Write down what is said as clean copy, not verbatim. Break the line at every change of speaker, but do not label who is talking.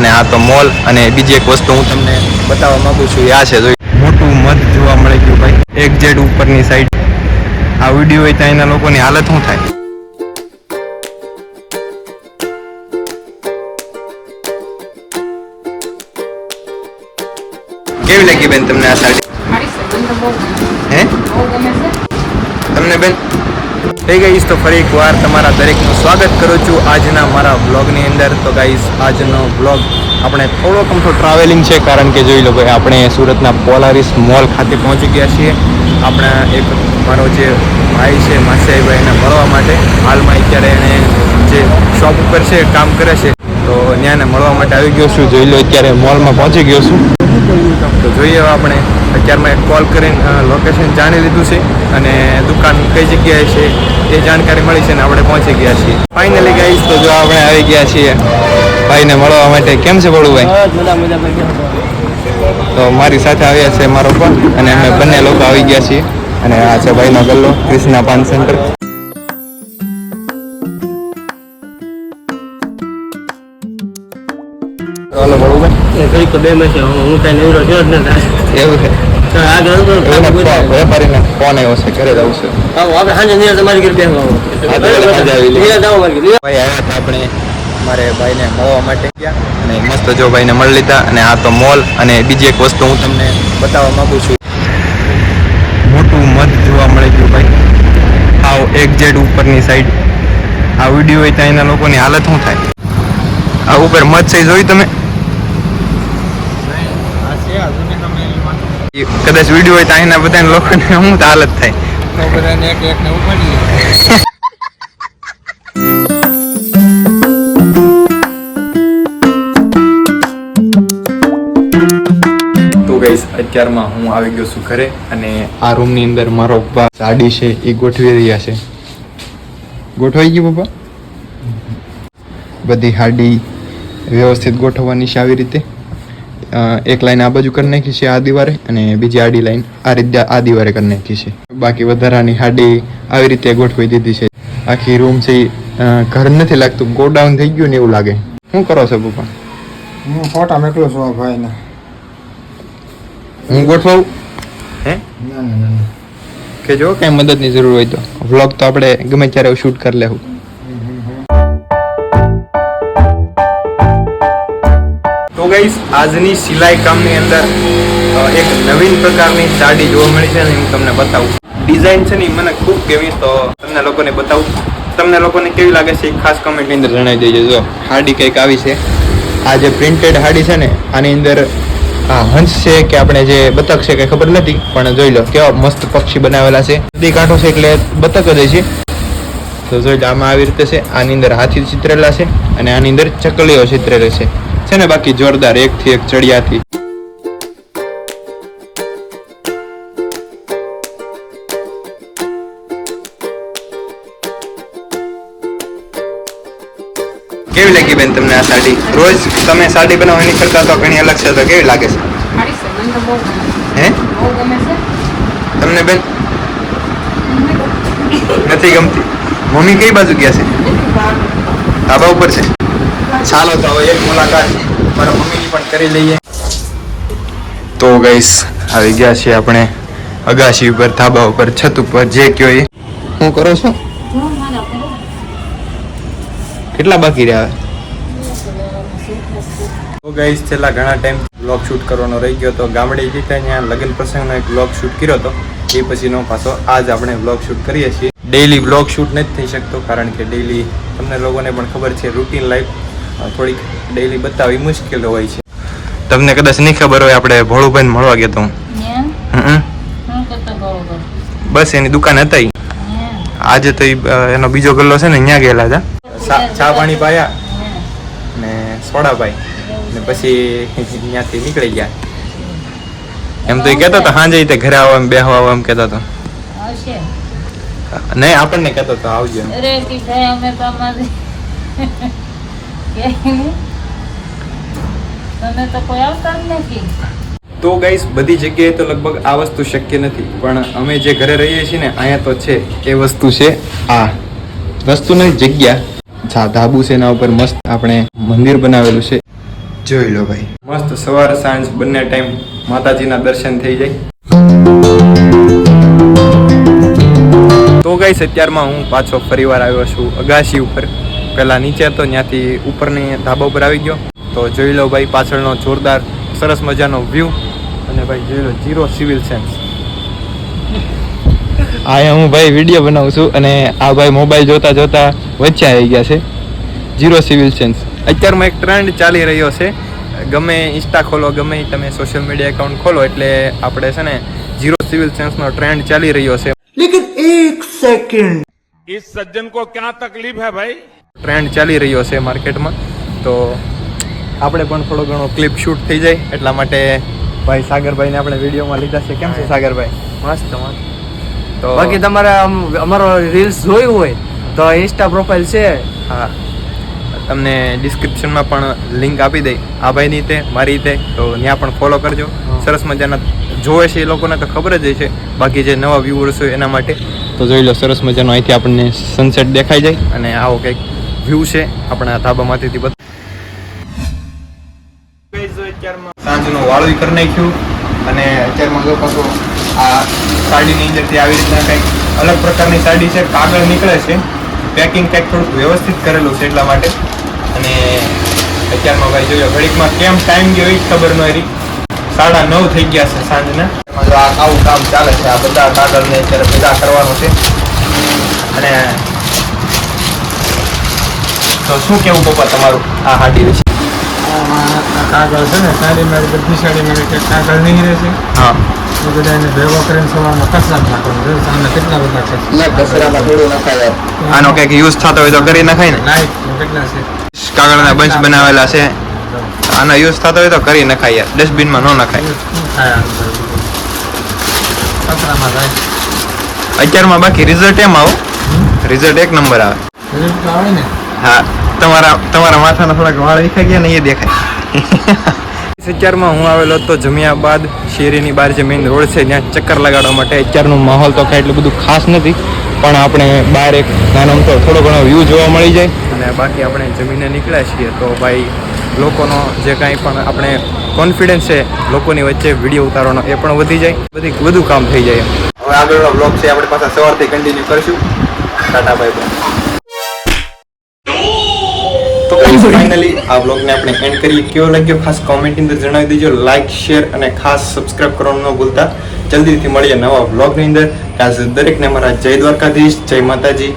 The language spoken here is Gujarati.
અને આ તો મોલ. અને બીજી એક વસ્તુ હું તમને બતાવવા માંગુ છું, આ છે મોટું મધ જોવા મળે ગયું ભાઈ, એક જેડ ઉપરની સાઈડ. આ વિડીયો હોય ત્યાં એના લોકોની હાલત શું થાય. કેવી લાગી બેન તમને આ સાડી? હે તમને બેન? થઈ ગઈશ તો ફરી એક વાર તમારા દરેકનું સ્વાગત કરું છું આજના મારા બ્લોગની અંદર. તો ગાઈસ આજનો બ્લોગ આપણે થોડોક અમથો ટ્રાવેલિંગ છે, કારણ કે જોઈ લો ભાઈ આપણે સુરતના પોલારીસ મોલ ખાતે પહોંચી ગયા છીએ. આપણા એક મારો જે ભાઈ છે માસિયાભાઈ એને મળવા માટે. હાલમાં અત્યારે એને જે શોપ ઉપર છે કામ કરે છે, તો ત્યાંને મળવા માટે આવી ગયો છું. જોઈ લો અત્યારે મોલમાં પહોંચી ગયો છું. તો જોઈએ આપણે અત્યારમાં એક કોલ કરીને લોકેશન જાણી લીધું છે અને દુકાન કઈ જગ્યાએ છે એ જાણકારી મળી છે ને આપણે પહોંચી ગયા છીએ ફાઇનલી ગાઈસ. તો જો આપણે આવી ગયા છીએ ભાઈને મળવા માટે. કેમ છે બળુભાઈ? તો મારી સાથે આવ્યા છે મારો પણ, અને અમે બંને લોકો આવી ગયા છીએ. અને આ છે ભાઈનો ગલ્લો, ક્રિષ્ના પાન સેન્ટર. ચાલો બળુભાઈ, એવું છે. વેપારીને ફોન આવ્યો છે, ઘરે જવું છે. ભાઈ આવ્યા હતા આપણે મારે ભાઈને મળવા માટે અને મસ્ત જો ભાઈને મળી લીધા. અને આ તો મોલ. અને બીજી એક વસ્તુ હું તમને બતાવવા માંગુ છું, મોટું મધ જોવા મળે ગયું ભાઈ, આવ એક જેડ ઉપરની સાઈડ. આ વિડીયો હોય ત્યાં એના લોકોની હાલત શું થાય. આ ઉપર મધ છે, જોયું તમે? કદાચ વિડીયો હોય તો અહીંના બધા લોકોને શું હાલત થાય. તો ગાઈસ અત્યારમાં હું આવી ગયો છું ઘરે, અને આ રૂમની અંદર મારો પપ્પા સાડી છે એ ગોઠવી રહ્યા છે. ગોઠવાઈ ગયું પપ્પા? બધી હાડી વ્યવસ્થિત ગોઠવવાની છે આવી રીતે. એક લાઈન આ બાજુ કરી નાખી છે આ દિવારે, અને બીજી આડી લાઈન આ રીતે આ દિવારે કરી નાખી છે. બાકી વધારાની હાડી આવી રીતે ગોઠવી દીધી છે. આખી રૂમ છે ઘર નથી લાગતું, ગોડાઉન થઈ ગયું ને એવું લાગે. શું કરો છો પપ્પા?
હું ફોટા મોકલું છું ભાઈને.
હું ગોઠવાઉં? હે
ના
કે જો કઈ મદદની જરૂર હોય તો વ્લોગ તો આપણે ગમે ત્યારે શૂટ કરી લેવું. તો ગાઈસ આજની સિલાઈ કામની અંદર એક નવીન પ્રકારની સાડી જોવા મળી છે ને હું તમને બતાવું. ડિઝાઇન છે ને મને ખૂબ ગમી, તો તમને લોકોને બતાવું. તમને લોકોને કેવી લાગે છે એ ખાસ કમેન્ટની અંદર જણાવી દેજો. જો હાડી કંઈક આવી છે, આ જે પ્રિન્ટેડ હાડી છે ને આની અંદર આ હંસ છે કે આપણે જે બતક છે કંઈ ખબર નથી, પણ જોઈ લો કેવા મસ્ત પક્ષી બનાવેલા છે. નદી કાંઠો છે એટલે બતક જ છે. તો જોઈ લો આમાં આવી રીતે છે. આની અંદર હાથી ચિતરેલા છે અને આની અંદર ચકલીઓ ચિતરેલી છે ને બાકી જોરદાર એકથી એક ચડિયાથી. કેવી લાગી બેન તમને આ સાડી? રોજ તમે સાડી બનાવવા નીકળતા તો ઘણી અલગ છે, તો કેવી લાગે છે? હે તમને બેન નથી ગમતી? મમ્મી કઈ બાજુ ગયા છે? ધાબા ઉપર છે. ચાલો તો હવે એક મુલાકાત મારા મમ્મીની પણ કરી લઈએ. તો ગાઈસ આવી ગયા છીએ આપણે અગાશી ઉપર, ધાબા ઉપર, છત ઉપર, જે કયો એ. શું કરો છો? કેટલા બાકી રહ્યા? તો ગાઈસ છેલ્લા ઘણા ટાઈમ બ્લોગ શૂટ કરવાનો રહી ગયો તો ગામડે જતા ત્યાં લગ્ન પ્રસંગનો એક બ્લોગ શૂટ કર્યો હતો, એ પછીનો પાછો આજ આપણે બ્લોગ શૂટ કરીએ છીએ. ડેઈલી બ્લોગ શૂટ નથી થઈ શકતો, કારણ કે ડેઈલી તમને લોકોને પણ ખબર છે રૂટીન લાઈફ થોડીક ડેઈલી બતાવવી મુશ્કેલ હોય છે. તમને કદાચ નહીં ખબર હોય, આપણે ભોળુભાઈને મળવા ગયા તો બસ એની દુકાન હતા. આજે તો એનો બીજો ગલ્લો છે ને ત્યાં ગયેલા હતા, ચા પાણી પાયા ને સોડા પાઈ ને પછી ત્યાંથી નીકળી ગયા. એમ તો એ કહેતો હતો સાંજે ઘરે આવો એમ બેહવા આવો એમ કહેતો હતો. નહીં આપણને કહેતો હતો આવજો. તો ગાઈસ બધી જગ્યાએ તો લગભગ આ વસ્તુ શક્ય નથી, પણ અમે જે ઘરે રહીએ છીએ ને અહીંયા તો છે. એ વસ્તુ છે આ વસ્તુ નહીં, જગ્યા. ધાબુ છે એના ઉપર મસ્ત આપણે મંદિર બનાવેલું છે. જોઈ લો ભાઈ, મસ્ત સવાર સાંજ બંને ટાઈમ માતાજીના દર્શન થઈ જાય. તો ગાઈસ અત્યારમાં હું પાછો ફરીવાર આવ્યો છું અગાશી ઉપર. પહેલાં નીચે હતો, ત્યાંથી ઉપરની ધાબા ઉપર આવી ગયો. તો જોઈ લો ભાઈ પાછળનો જોરદાર સરસ મજાનો વ્યૂ. અને ભાઈ જોઈ લો ઝીરો સિવિલ સેન્સ. અહીંયા હું ભાઈ વિડીયો બનાવું છું અને આ ભાઈ મોબાઈલ જોતા જોતા વચ્ચે આવી ગયા છે. ઝીરો સિવિલ સેન્સ અત્યારમાં એક ટ્રેન્ડ ચાલી રહ્યો છે. ગમે ઇન્સ્ટા ખોલો, ગમે તમે સોશિયલ મીડિયા એકાઉન્ટ ખોલો એટલે આપણે છે ને ઝીરો સિવિલ સેન્સનો ટ્રેન્ડ ચાલી રહ્યો છે.
लेकिन एक सेकंड
इस सज्जन को क्या तकलीफ है भाई?
ટ્રેન્ડ ચાલી રહ્યો છે માર્કેટમાં. તો આપણે પણ થોડો ઘણો ક્લિપ શૂટ થઈ જાય એટલા માટે ભાઈ સાગરભાઈને આપણે વિડીયોમાં લીધા છે. કેમ છે સાગરભાઈ?
મસ્ત મસ્ત.
તો
બાકી તમારે અમારો રીલ્સ જોયું હોય તો ઇન્સ્ટા પ્રોફાઇલ છે.
હા, તમને ડિસ્ક્રિપ્શનમાં પણ લિંક આપી દઈ, આ ભાઈની તે મારી તે, તો ત્યાં પણ ફોલો કરજો. સરસ મજાના જોવે છે એ લોકોને તો ખબર જ છે, બાકી જે નવા વ્યુઅર્સ હોય એના માટે. તો જોઈ લો સરસ મજાનો અહીંથી આપણને સનસેટ દેખાઈ જાય અને આવો કંઈક વ્યૂ છે આપણા ધાબામાંથી. સાંજનું વાળું કરી નાખ્યું અને અત્યારમાં જો પાછું આ સાડીની અંદરથી આવી રીતના કંઈક અલગ પ્રકારની સાડી છે, કાગળ નીકળે છે, પેકિંગ કંઈક થોડુંક વ્યવસ્થિત કરેલું છે એટલા માટે. અને અત્યારમાં ભાઈ જોયો ઘડીકમાં કેમ ટાઈમ ગયો એ ખબર ન રહી. 9:30 થઈ ગયા છે સાંજના. જો આ આવું કામ ચાલે છે, આ બધા કાગળને અત્યારે ભેગા કરવાનું છે. અને તો શું કેવું પપ્પા તમારું આ હાડી વિશે?
કાગળ છે ને સાડીમાં બધી સાડીમાં કંઈક કાગળ નહીં રહે છે.
હા,
એ બધા એને ભેગો કરીને સવારમાં કચરા નાખવાનું છે. સામે કેટલા બધા કચરા
કચરામાં થોડું નખાય. આનો કંઈક યુઝ થતો હોય તો કરી નખાય ને.
લાઈટ કેટલા છે
કાગળના બંચ બનાવેલા છે, આનો યુઝ થતો હોય તો કરી નખાય યાર, ડસ્ટબિનમાં ન નખાય.
શું થાય આ બધું? કચરામાં જાય
અત્યારમાં બાકી રિઝલ્ટ એમ આવો, રિઝલ્ટ એક નંબર આવે.
રિઝલ્ટ તો આવે ને.
હા, તમારા માથાના થોડાક વાળ દેખાઈ ગયા ને એ દેખાય. અત્યારમાં હું આવેલો હતો જમ્યા બાદ શેરીની બહાર જે મેઇન રોડ છે ત્યાં ચક્કર લગાડવા માટે. અત્યારનો માહોલ તો કાંઈ એટલું બધું ખાસ નથી, પણ આપણે બહાર એક નાનો અમથો થોડો ઘણો વ્યૂ જોવા મળી જાય. અને બાકી આપણે જમીને નીકળ્યા છીએ તો ભાઈ લોકોનો જે કાંઈ પણ આપણે કોન્ફિડન્સ છે લોકોની વચ્ચે વિડીયો ઉતારવાનો એ પણ વધી જાય, બધું કામ થઈ જાય. હવે આગળનો બ્લોગ છે આપણે પાછા સવારથી કન્ટિન્યુ કરીશું. Tata bye bye. તો ફાઇનલી આ બ્લોગને આપણે એન્ડ કરીએ. કેવો લાગ્યો ખાસ કોમેન્ટની અંદર જણાવી દેજો. લાઇક, શેર અને ખાસ સબસ્ક્રાઇબ કરવાનું ન ભૂલતા. જલ્દીથી મળીએ નવા બ્લોગની અંદર. ખાસ દરેકને મારા જય દ્વારકાધીશ, જય માતાજી.